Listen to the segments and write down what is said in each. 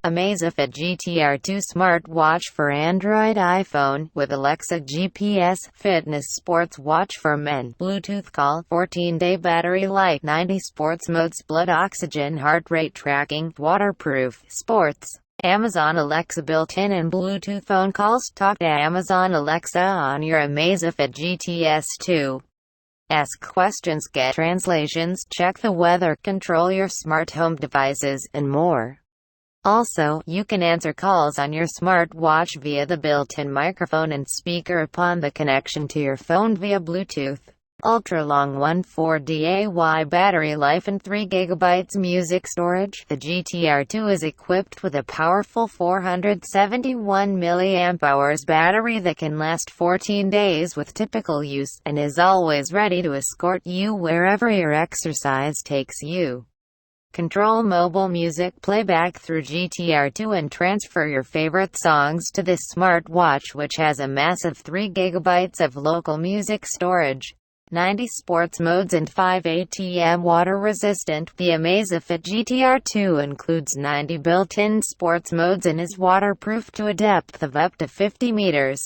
Amazfit GTR 2 smartwatch for Android iPhone, with Alexa GPS, fitness sports watch for men, Bluetooth call, 14-day battery life, 90 sports modes, blood oxygen, heart rate tracking, waterproof, sports. Amazon Alexa built-in and Bluetooth phone calls. Talk to Amazon Alexa on your Amazfit GTS 2. Ask questions, get translations, check the weather, control your smart home devices, and more. Also, you can answer calls on your smartwatch via the built-in microphone and speaker upon the connection to your phone via Bluetooth. Ultra-long 14DAY battery life and 3GB music storage. The GTR 2 is equipped with a powerful 471 mAh battery that can last 14 days with typical use, and is always ready to escort you wherever your exercise takes you. Control mobile music playback through GTR 2 and transfer your favorite songs to this smartwatch, which has a massive 3GB of local music storage, 90 sports modes and 5 ATM water resistant. The Amazfit GTR 2 includes 90 built-in sports modes and is waterproof to a depth of up to 50 meters.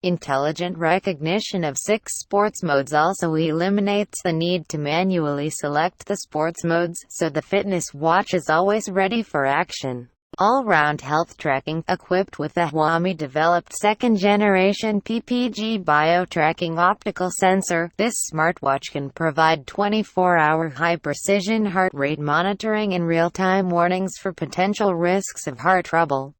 Intelligent recognition of 6 sports modes also eliminates the need to manually select the sports modes, so the fitness watch is always ready for action. All-round health tracking. Equipped with a Xiaomi-developed second-generation PPG bio-tracking optical sensor, this smartwatch can provide 24-hour high-precision heart rate monitoring and real-time warnings for potential risks of heart trouble.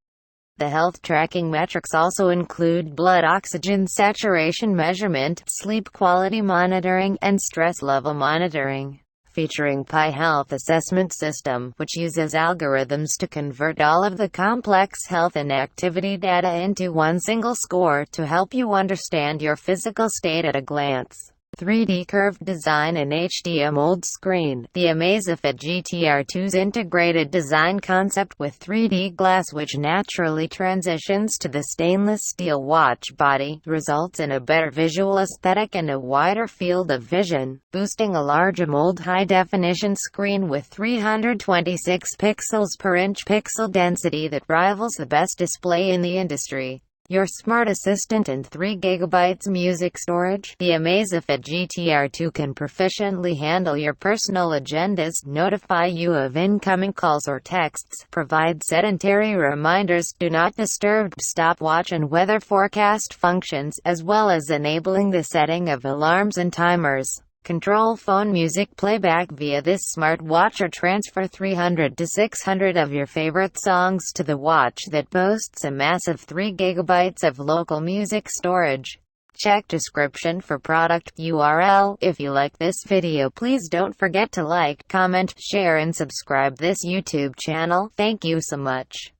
The health tracking metrics also include blood oxygen saturation measurement, sleep quality monitoring, and stress level monitoring. Featuring Pi Health Assessment System, which uses algorithms to convert all of the complex health and activity data into one single score to help you understand your physical state at a glance. 3D curved design and HD AMOLED screen. The Amazfit GTR 2's integrated design concept with 3D glass, which naturally transitions to the stainless steel watch body, results in a better visual aesthetic and a wider field of vision, boosting a large AMOLED high-definition screen with 326 pixels per inch pixel density that rivals the best display in the industry. Your smart assistant and 3GB music storage. The Amazfit GTR 2 can proficiently handle your personal agendas, notify you of incoming calls or texts, provide sedentary reminders, do not disturb, stopwatch and weather forecast functions, as well as enabling the setting of alarms and timers. Control phone music playback via this smartwatch or transfer 300 to 600 of your favorite songs to the watch that boasts a massive 3GB of local music storage. Check description for product URL. If you like this video, please don't forget to like, comment, share and subscribe this YouTube channel. Thank you so much.